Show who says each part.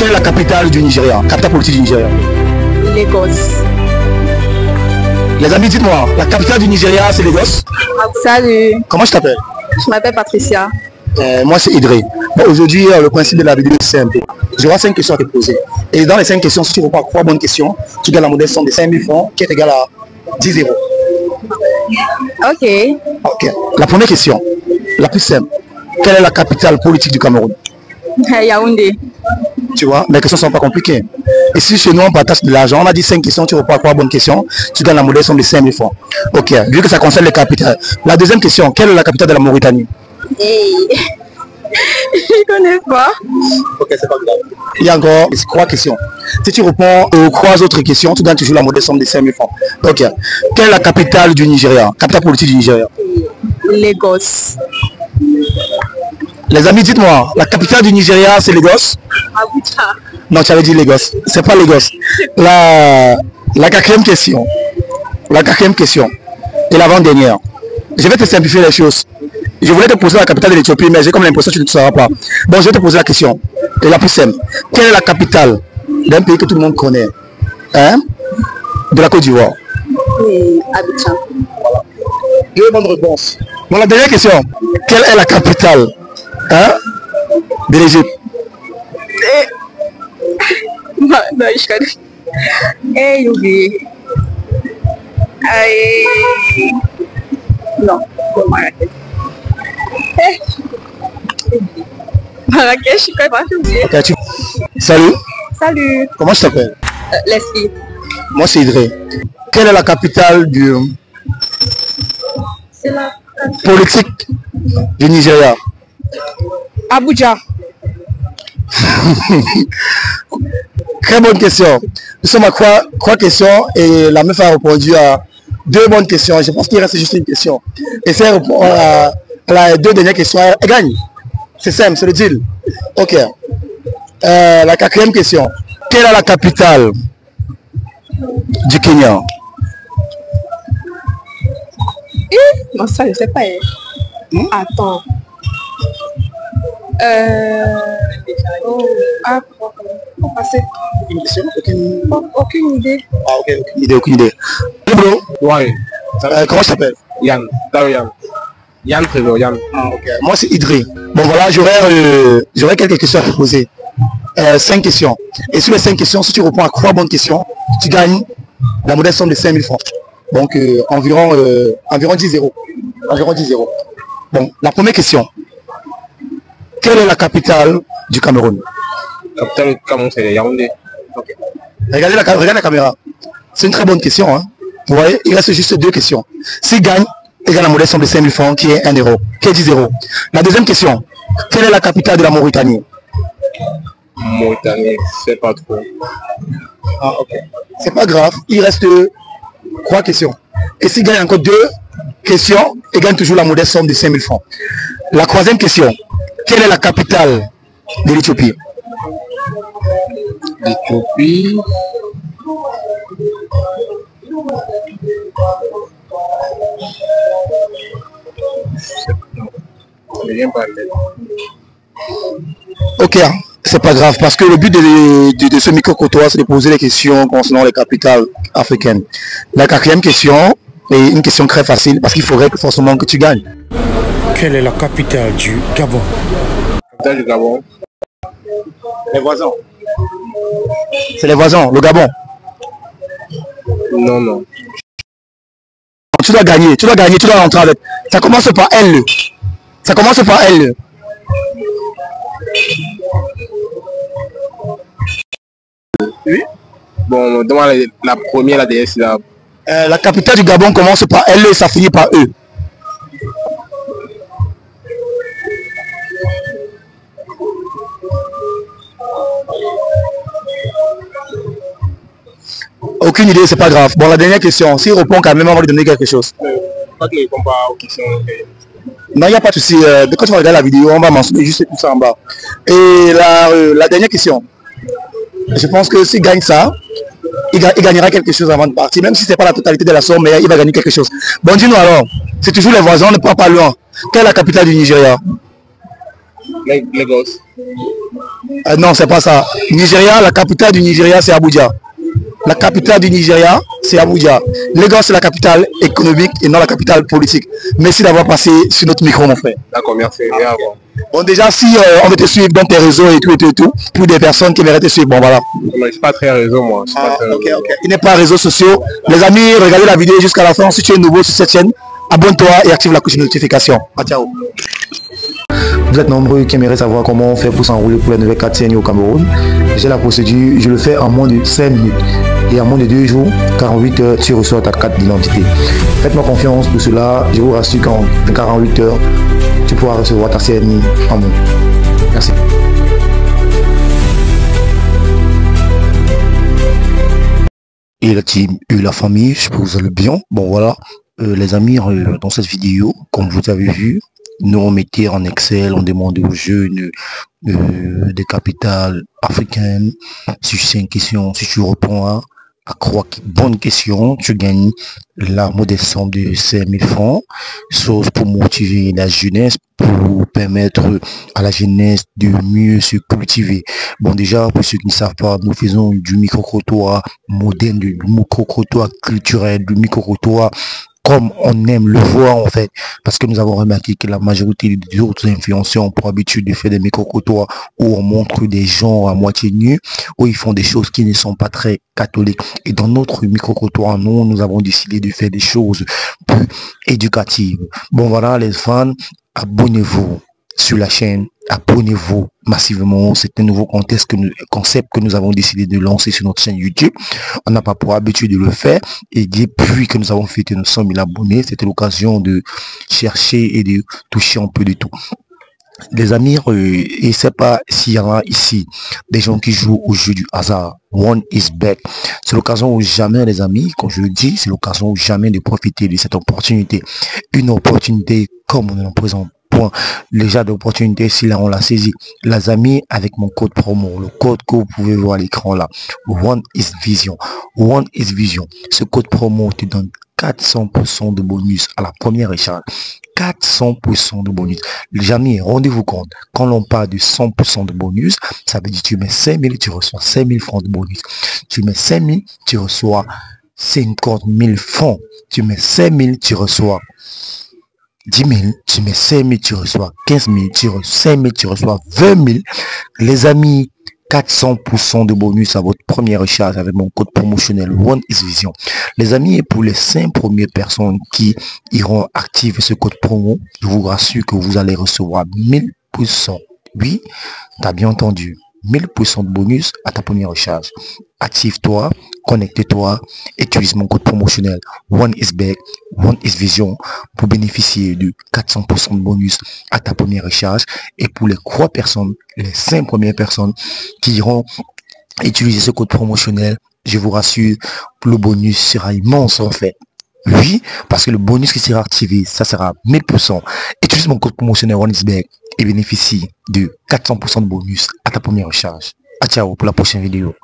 Speaker 1: Quelle est la capitale du Nigeria? Capitale politique du Nigeria?
Speaker 2: Lagos.
Speaker 1: Les amis, dites-moi, la capitale du Nigeria, c'est Lagos?
Speaker 2: Salut.
Speaker 1: Comment je t'appelle?
Speaker 2: Je m'appelle Patricia.
Speaker 1: Moi, c'est Idré. Bon, aujourd'hui, le principe de la vidéo, c'est simple. J'aurai 5 questions à te poser. Et dans les 5 questions, si tu réponds à 3 bonnes questions, tu gagnes la monnaie somme de 5 000 francs qui est égale à 10 euros.
Speaker 2: Ok.
Speaker 1: Ok. La première question, la plus simple. Quelle est la capitale politique du Cameroun?
Speaker 2: Yaoundé.
Speaker 1: Tu vois, mes questions ne sont pas compliquées. Et si chez nous on partage de l'argent, on a dit 5 questions, tu réponds à 3 bonnes questions, tu gagnes la monnaie somme de 5 000 francs. Ok, vu que ça concerne les capitales. La deuxième question, quelle est la capitale de la Mauritanie?
Speaker 2: Hey. Je connais pas.
Speaker 1: Ok, c'est pas grave. Il y a encore 3 questions. Si tu réponds aux 3 autres questions, tu gagnes toujours la monnaie somme de 5 000 francs. Ok. Quelle est la capitale du Nigeria? Capitale politique du Nigeria?
Speaker 2: Lagos.
Speaker 1: Les amis, dites-moi, la capitale du Nigeria, c'est Lagos?
Speaker 2: Abuja.
Speaker 1: Non, tu avais dit Lagos. C'est pas Lagos. La 4e question. La 4e question. Et l'avant-dernière. Je vais te simplifier les choses. Je voulais te poser la capitale de l'Éthiopie, mais j'ai comme l'impression que tu ne sauras pas. Bon, je vais te poser la question. Et la plus simple. Quelle est la capitale d'un pays que tout le monde connaît? Hein? De la Côte d'Ivoire.
Speaker 2: Abidjan.
Speaker 1: 2 bonnes réponses. Bon, la dernière question. Quelle est la capitale, hein, de l'Égypte?
Speaker 2: Non, je connais. Hey, oublié. Non, c'est Marrakech. Marrakech, je connais pas, j'ai oublié.
Speaker 1: Okay, Salut.
Speaker 2: Salut.
Speaker 1: Comment je t'appelle?
Speaker 2: Leslie.
Speaker 1: Moi, c'est Idré. Quelle est la capitale du politique du Nigeria?
Speaker 2: Abuja.
Speaker 1: Très bonne question. Nous sommes à 3 questions et la meuf a répondu à 2 bonnes questions. Je pense qu'il reste juste une question. Et si elle répond à la 2 dernières questions, elle gagne. C'est simple, c'est le deal. Ok. La 4e question. Quelle est la capitale du Kenya?
Speaker 2: Non, ça, je sais pas. Attends. Pour passer. Aucune idée.
Speaker 1: Ah, ok, aucune idée. Hey, bro.
Speaker 3: Ouais.
Speaker 1: Comment je t'appelle?
Speaker 3: Yann. Yann. Yann Trésor, Yann.
Speaker 1: Ah, okay. Moi, c'est Idré. Bon, voilà, j'aurais quelques questions à te poser. 5 questions. Et sur les 5 questions, si tu réponds à 3 bonnes questions, tu gagnes la modeste somme de 5 000 francs. Donc, environ 10 euros. Environ 10 euros. Bon, la première question. Quelle est la capitale du Cameroun?
Speaker 3: La capitale du Cameroun, c'est Yaoundé.
Speaker 1: Okay. Regardez la caméra. C'est une très bonne question. Hein. Vous voyez, il reste juste 2 questions. S'il gagne, il gagne la modeste somme de 5 000 francs qui est 1 euro, qui est 10 euros. La deuxième question. Quelle est la capitale de la Mauritanie?
Speaker 3: Mauritanie, c'est pas trop.
Speaker 1: Ah, ok. C'est pas grave. Il reste 3 questions. Et s'il gagne encore 2 questions, il gagne toujours la modeste somme de 5 000 francs. La 3e question. Quelle est la capitale de l'Éthiopie?
Speaker 3: L'Éthiopie.
Speaker 1: Ok, c'est pas grave parce que le but de ce micro-cotois, c'est de poser des questions concernant les capitales africaines. La 4e question est une question très facile parce qu'il faudrait forcément que tu gagnes. Quelle est la capitale du Gabon?
Speaker 3: La capitale du Gabon.
Speaker 1: Les voisins. C'est les voisins, le Gabon.
Speaker 3: Non, non.
Speaker 1: Tu dois gagner, tu dois rentrer avec. Ça commence par L. Ça commence par L. Oui.
Speaker 3: Bon, demande la première, la dernière syllabe.
Speaker 1: La capitale du Gabon commence par L et ça finit par E. Aucune idée, c'est pas grave. Bon, la dernière question. S'il répond quand même, on va lui donner quelque chose.
Speaker 3: Pas qu'il répond pas aux questions.
Speaker 1: Non, il n'y a pas de souci. Quand tu vas regarder la vidéo, on va mentionner juste tout ça en bas. Et la dernière question. Je pense que s'il gagne ça, il gagnera quelque chose avant de partir. Même si ce n'est pas la totalité de la somme, mais il va gagner quelque chose. Bon, dis-nous alors. C'est toujours les voisins, on ne prend pas loin. Quelle est la capitale du Nigeria?
Speaker 3: Lagos.
Speaker 1: Non, c'est pas ça. Nigeria, la capitale du Nigeria, c'est Abuja. La capitale du Nigeria, c'est Abuja. Lagos, c'est la capitale économique et non la capitale politique. Merci d'avoir passé sur notre micro, mon frère.
Speaker 3: D'accord, merci.
Speaker 1: Bon, déjà, si on veut te suivre dans tes réseaux et tout, pour des personnes qui aimeraient te suivre, bon, voilà.
Speaker 3: Non, je ne suis pas très réseau, moi.
Speaker 1: Ok. Il n'est pas réseaux sociaux. Les amis, regardez la vidéo jusqu'à la fin. Si tu es nouveau sur cette chaîne, abonne-toi et active la cloche de notification. Ciao. Vous êtes nombreux qui aimeraient savoir comment on fait pour s'enrouler pour la nouvelle carte CNI au Cameroun. J'ai la procédure, je le fais en moins de 5 minutes. Et en moins de 2 jours, 48 heures, tu reçois ta carte d'identité. Faites-moi confiance pour cela. Je vous rassure qu'en 48 heures, tu pourras recevoir ta CNI en main. Merci. Et la team et la famille, je suppose que vous allez bien. Bon voilà, les amis, dans cette vidéo, comme vous avez vu, nous on mettait en Excel, on demandait aux jeunes des capitales africaines sur 5 questions. Si tu réponds à quoi bonne question, tu gagnes la modeste somme de 5 000 francs, sauf pour motiver la jeunesse, pour permettre à la jeunesse de mieux se cultiver. Bon, déjà, pour ceux qui ne savent pas, nous faisons du micro-trottoir moderne, du micro-trottoir culturel, du micro-trottoir comme on aime le voir en fait, parce que nous avons remarqué que la majorité des autres influenceurs ont pour habitude de faire des micro-trottoirs où on montre des gens à moitié nus, où ils font des choses qui ne sont pas très catholiques. Et dans notre micro-trottoir, nous avons décidé de faire des choses plus éducatives. Bon voilà les fans, abonnez-vous sur la chaîne, abonnez-vous massivement. C'est un nouveau concept que nous avons décidé de lancer sur notre chaîne YouTube. On n'a pas pour habitude de le faire, et depuis que nous avons fêté nos 100 000 abonnés, c'était l'occasion de chercher et de toucher un peu de tout. Les amis, et c'est pas s'il y en a ici des gens qui jouent au jeu du hasard. One is back. C'est l'occasion ou jamais, les amis, quand je le dis, c'est l'occasion ou jamais de profiter de cette opportunité. Une opportunité comme on en présente. Déjà d'opportunité, si là on l'a saisi, les amis, avec mon code promo, le code que vous pouvez voir à l'écran là, One is Vision. One is Vision. Ce code promo te donne 400% de bonus à la première recharge. 400% de bonus. Les amis, rendez-vous compte, quand l'on parle de 100% de bonus, ça veut dire que tu mets 5 000, tu reçois 5 000 francs de bonus. Tu mets 5 000, tu reçois 50 000 francs. Tu mets 5 000, tu reçois 10 000, tu mets 5 000, tu reçois 15 000, tu reçois 5 000, tu reçois 20 000. Les amis, 400% de bonus à votre première recharge avec mon code promotionnel One is Vision. Les amis, et pour les 5 premières personnes qui iront activer ce code promo, je vous rassure que vous allez recevoir 1000%. Oui, tu as bien entendu. 1000% de bonus à ta première recharge. Active-toi, connecte-toi, utilise mon code promotionnel One is Back, One is Vision pour bénéficier de 400% de bonus à ta première recharge. Et pour les 3 personnes, les 5 premières personnes qui iront utiliser ce code promotionnel, je vous rassure, le bonus sera immense en fait. Oui, parce que le bonus qui sera activé, ça sera 1000%. Utilise mon code promotionnel One is Back et bénéficie de 400% de bonus à ta première recharge. A ciao pour la prochaine vidéo.